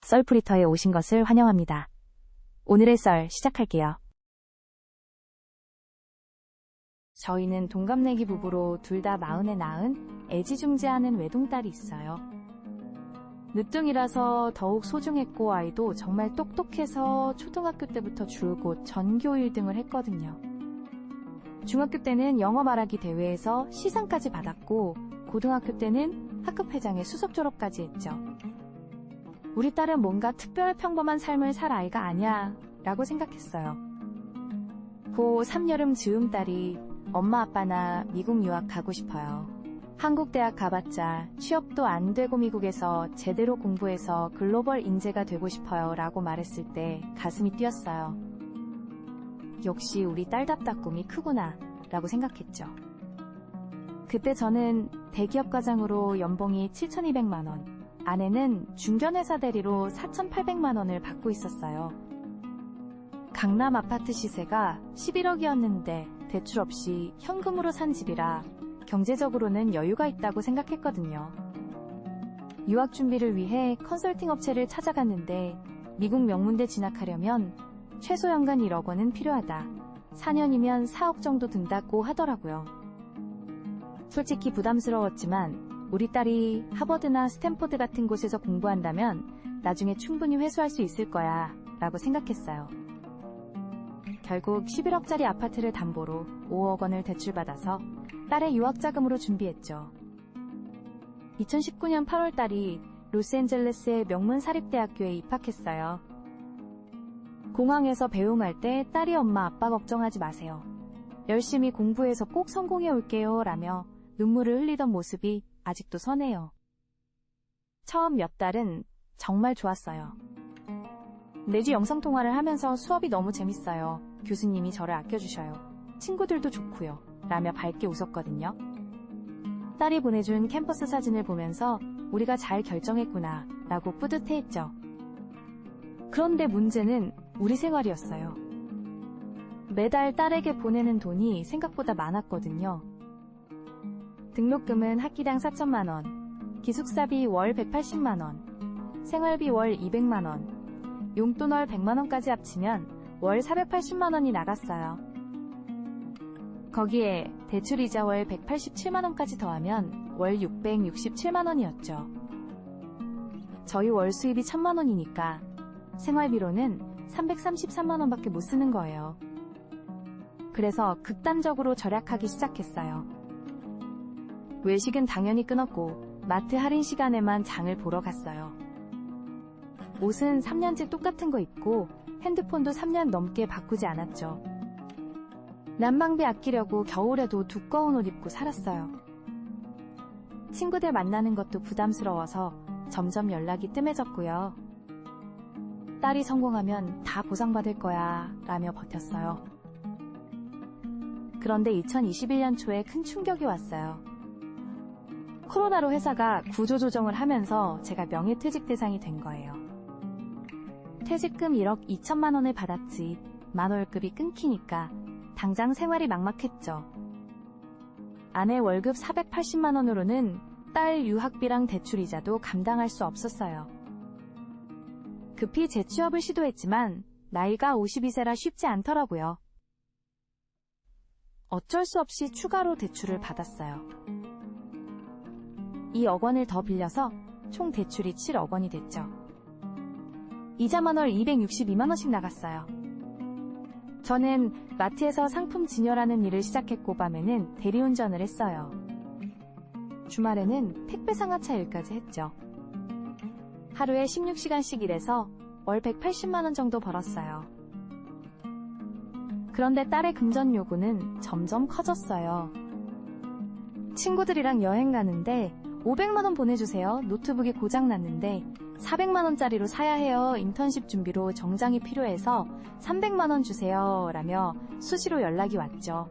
썰풀이터에 오신 것을 환영합니다. 오늘의 썰 시작할게요. 저희는 동갑내기 부부로 둘 다 40에 낳은 애지중지하는 외동딸이 있어요. 늦둥이라서 더욱 소중했고 아이도 정말 똑똑해서 초등학교 때부터 줄곧 전교 1등을 했거든요. 중학교 때는 영어 말하기 대회에서 시상까지 받았고 고등학교 때는 학급회장의 수석 졸업까지 했죠. 우리 딸은 뭔가 특별 평범한 삶을 살 아이가 아니야 라고 생각했어요. 고 3여름 즈음 딸이 엄마 아빠나 미국 유학 가고 싶어요. 한국 대학 가봤자 취업도 안 되고 미국에서 제대로 공부해서 글로벌 인재가 되고 싶어요 라고 말했을 때 가슴이 뛰었어요. 역시 우리 딸답다 꿈이 크구나 라고 생각했죠. 그때 저는 대기업 과장으로 연봉이 7,200만원, 아내는 중견회사 대리로 4,800만원을 받고 있었어요. 강남 아파트 시세가 11억이었는데 대출 없이 현금으로 산 집이라 경제적으로는 여유가 있다고 생각했거든요. 유학 준비를 위해 컨설팅 업체를 찾아갔는데 미국 명문대 진학하려면 최소 연간 1억 원은 필요하다. 4년이면 4억 정도 든다고 하더라고요. 솔직히 부담스러웠지만 우리 딸이 하버드나 스탠포드 같은 곳에서 공부한다면 나중에 충분히 회수할 수 있을 거야 라고 생각했어요. 결국 11억짜리 아파트를 담보로 5억 원을 대출받아서 딸의 유학자금으로 준비했죠. 2019년 8월 딸이 로스앤젤레스의 명문 사립대학교에 입학했어요. 공항에서 배웅할 때 딸이 엄마 아빠 걱정하지 마세요. 열심히 공부해서 꼭 성공해 올게요 라며 눈물을 흘리던 모습이 아직도 선해요. 처음 몇 달은 정말 좋았어요. 내주 영상통화를 하면서 수업이 너무 재밌어요. 교수님이 저를 아껴주셔요. 친구들도 좋고요. 라며 밝게 웃었거든요. 딸이 보내준 캠퍼스 사진을 보면서 우리가 잘 결정했구나 라고 뿌듯해했죠. 그런데 문제는 우리 생활이었어요. 매달 딸에게 보내는 돈이 생각보다 많았거든요. 등록금은 학기당 4천만원, 기숙사비 월 180만원, 생활비 월 200만원, 용돈 월 100만원까지 합치면 월 480만원이 나갔어요. 거기에 대출이자 월 187만원까지 더하면 월 667만원이었죠. 저희 월 수입이 1000만원이니까 생활비로는 333만원밖에 못 쓰는 거예요. 그래서 극단적으로 절약하기 시작했어요. 외식은 당연히 끊었고 마트 할인 시간에만 장을 보러 갔어요. 옷은 3년째 똑같은 거 입고 핸드폰도 3년 넘게 바꾸지 않았죠. 난방비 아끼려고 겨울에도 두꺼운 옷 입고 살았어요. 친구들 만나는 것도 부담스러워서 점점 연락이 뜸해졌고요. 딸이 성공하면 다 보상받을 거야 라며 버텼어요. 그런데 2021년 초에 큰 충격이 왔어요. 코로나로 회사가 구조조정을 하면서 제가 명예퇴직 대상이 된 거예요. 퇴직금 1억 2천만 원을 받았지 만월급이 끊기니까 당장 생활이 막막했죠. 아내 월급 480만 원으로는 딸 유학비랑 대출이자도 감당할 수 없었어요. 급히 재취업을 시도했지만 나이가 52세라 쉽지 않더라고요. 어쩔 수 없이 추가로 대출을 받았어요. 2억 원을 더 빌려서 총 대출이 7억 원이 됐죠. 이자만 월 262만 원씩 나갔어요. 저는 마트에서 상품 진열하는 일을 시작했고 밤에는 대리운전을 했어요. 주말에는 택배 상하차 일까지 했죠. 하루에 16시간씩 일해서 월 180만 원 정도 벌었어요. 그런데 딸의 금전 요구는 점점 커졌어요. 친구들이랑 여행 가는데 500만 원 보내주세요. 노트북이 고장났는데 400만 원짜리로 사야 해요. 인턴십 준비로 정장이 필요해서 300만 원 주세요. 라며 수시로 연락이 왔죠.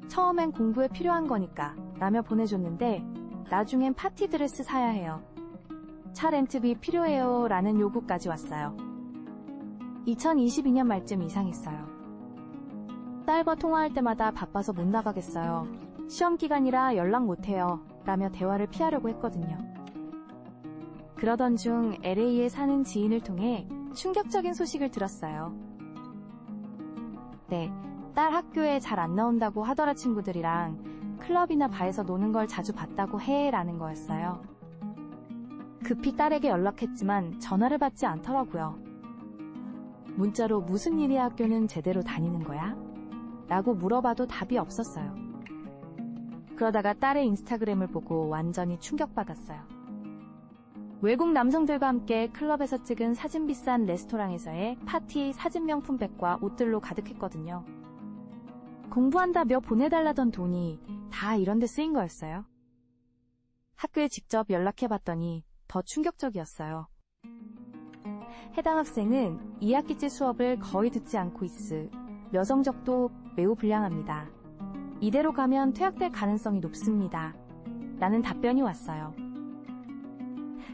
처음엔 공부에 필요한 거니까 라며 보내줬는데 나중엔 파티 드레스 사야 해요. 차 렌트비 필요해요. 라는 요구까지 왔어요. 2022년 말쯤 이상했어요. 딸과 통화할 때마다 바빠서 못 나가겠어요. 시험 기간이라 연락 못해요. 라며 대화를 피하려고 했거든요. 그러던 중 LA에 사는 지인을 통해 충격적인 소식을 들었어요. 네, 딸 학교에 잘 안 나온다고 하더라 친구들이랑 클럽이나 바에서 노는 걸 자주 봤다고 해 라는 거였어요. 급히 딸에게 연락했지만 전화를 받지 않더라고요. 문자로 무슨 일이야 학교는 제대로 다니는 거야? 라고 물어봐도 답이 없었어요. 그러다가 딸의 인스타그램을 보고 완전히 충격받았어요. 외국 남성들과 함께 클럽에서 찍은 사진 비싼 레스토랑에서의 파티 사진 명품백과 옷들로 가득했거든요. 공부한다며 보내달라던 돈이 다 이런 데 쓰인 거였어요. 학교에 직접 연락해봤더니 더 충격적이었어요. 해당 학생은 2학기째 수업을 거의 듣지 않고 있으, 여성적도 매우 불량합니다. 이대로 가면 퇴학될 가능성이 높습니다. 라는 답변이 왔어요.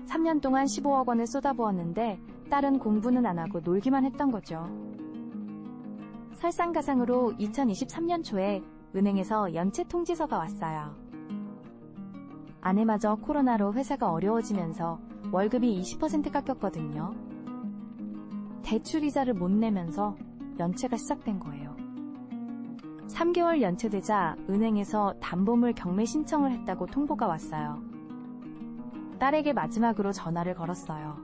3년 동안 15억 원을 쏟아부었는데 딸은 공부는 안 하고 놀기만 했던 거죠. 설상가상으로 2023년 초에 은행에서 연체 통지서가 왔어요. 아내마저 코로나로 회사가 어려워지면서 월급이 20% 깎였거든요. 대출 이자를 못 내면서 연체가 시작된 거예요. 3개월 연체되자 은행에서 담보물 경매 신청을 했다고 통보가 왔어요. 딸에게 마지막으로 전화를 걸었어요.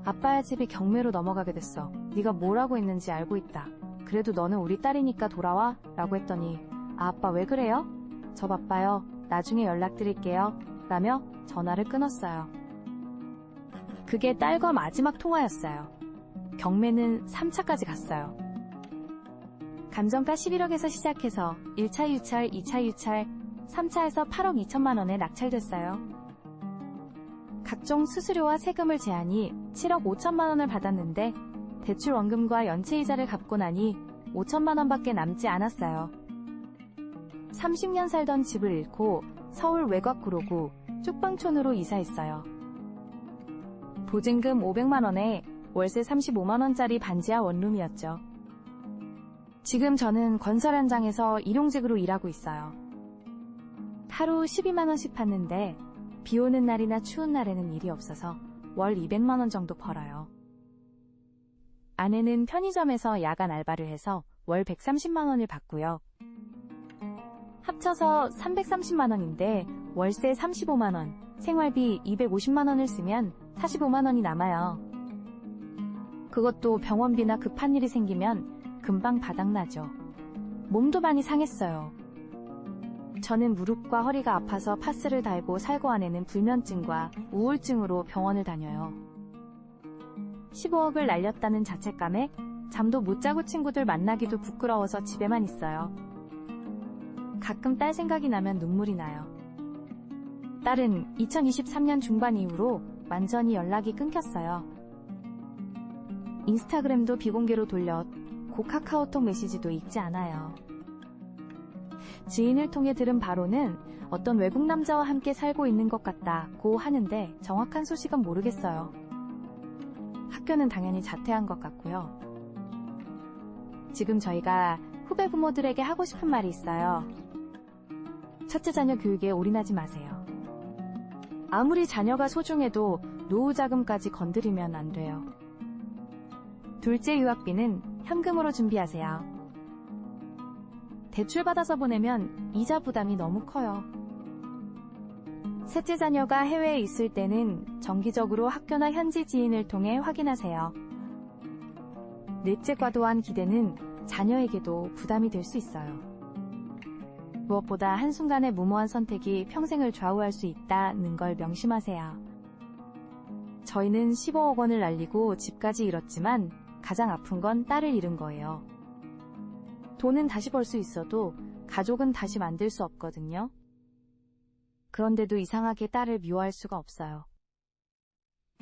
아빠의 집이 경매로 넘어가게 됐어. 네가 뭘 하고 있는지 알고 있다. 그래도 너는 우리 딸이니까 돌아와 라고 했더니 아빠 왜 그래요? 저 바빠요. 나중에 연락드릴게요. 라며 전화를 끊었어요. 그게 딸과 마지막 통화였어요. 경매는 3차까지 갔어요. 감정가 11억에서 시작해서 1차 유찰, 2차 유찰, 3차에서 8억 2천만 원에 낙찰됐어요. 각종 수수료와 세금을 제하니 7억 5천만 원을 받았는데 대출 원금과 연체이자를 갚고 나니 5천만 원밖에 남지 않았어요. 30년 살던 집을 잃고 서울 외곽 구로구 쪽방촌으로 이사했어요. 보증금 500만 원에 월세 35만 원짜리 반지하 원룸이었죠. 지금 저는 건설 현장에서 일용직으로 일하고 있어요. 하루 12만 원씩 받는데 비 오는 날이나 추운 날에는 일이 없어서 월 200만 원 정도 벌어요. 아내는 편의점에서 야간 알바를 해서 월 130만 원을 받고요. 합쳐서 330만 원인데 월세 35만 원, 생활비 250만 원을 쓰면 45만 원이 남아요. 그것도 병원비나 급한 일이 생기면 금방 바닥나죠. 몸도 많이 상했어요. 저는 무릎과 허리가 아파서 파스를 달고 살고 아내는 불면증과 우울증으로 병원을 다녀요. 15억을 날렸다는 자책감에 잠도 못 자고 친구들 만나기도 부끄러워서 집에만 있어요. 가끔 딸 생각이 나면 눈물이 나요. 딸은 2023년 중반 이후로 완전히 연락이 끊겼어요. 인스타그램도 비공개로 돌렸고 카카오톡 메시지도 읽지 않아요. 지인을 통해 들은 바로는 어떤 외국 남자와 함께 살고 있는 것 같다고 하는데 정확한 소식은 모르겠어요. 학교는 당연히 자퇴한 것 같고요. 지금 저희가 후배 부모들에게 하고 싶은 말이 있어요. 첫째 자녀 교육에 올인하지 마세요. 아무리 자녀가 소중해도 노후 자금까지 건드리면 안 돼요. 둘째 유학비는 현금으로 준비하세요. 대출 받아서 보내면 이자 부담이 너무 커요. 셋째 자녀가 해외에 있을 때는 정기적으로 학교나 현지 지인을 통해 확인하세요. 넷째 과도한 기대는 자녀에게도 부담이 될 수 있어요. 무엇보다 한순간의 무모한 선택이 평생을 좌우할 수 있다는 걸 명심하세요. 저희는 15억 원을 날리고 집까지 잃었지만 가장 아픈 건 딸을 잃은 거예요. 돈은 다시 벌 수 있어도 가족은 다시 만들 수 없거든요. 그런데도 이상하게 딸을 미워할 수가 없어요.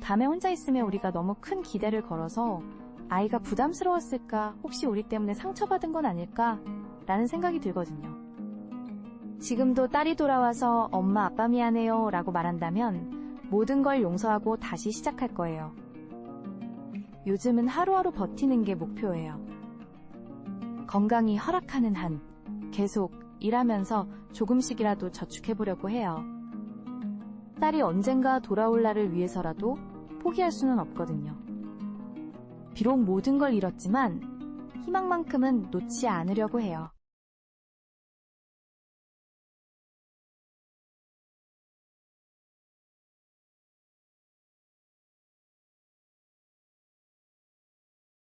밤에 혼자 있으면 우리가 너무 큰 기대를 걸어서 아이가 부담스러웠을까, 혹시 우리 때문에 상처받은 건 아닐까 라는 생각이 들거든요. 지금도 딸이 돌아와서 엄마 아빠 미안해요 라고 말한다면 모든 걸 용서하고 다시 시작할 거예요. 요즘은 하루하루 버티는 게 목표예요. 건강이 허락하는 한 계속 일하면서 조금씩이라도 저축해보려고 해요. 딸이 언젠가 돌아올 날을 위해서라도 포기할 수는 없거든요. 비록 모든 걸 잃었지만 희망만큼은 놓지 않으려고 해요.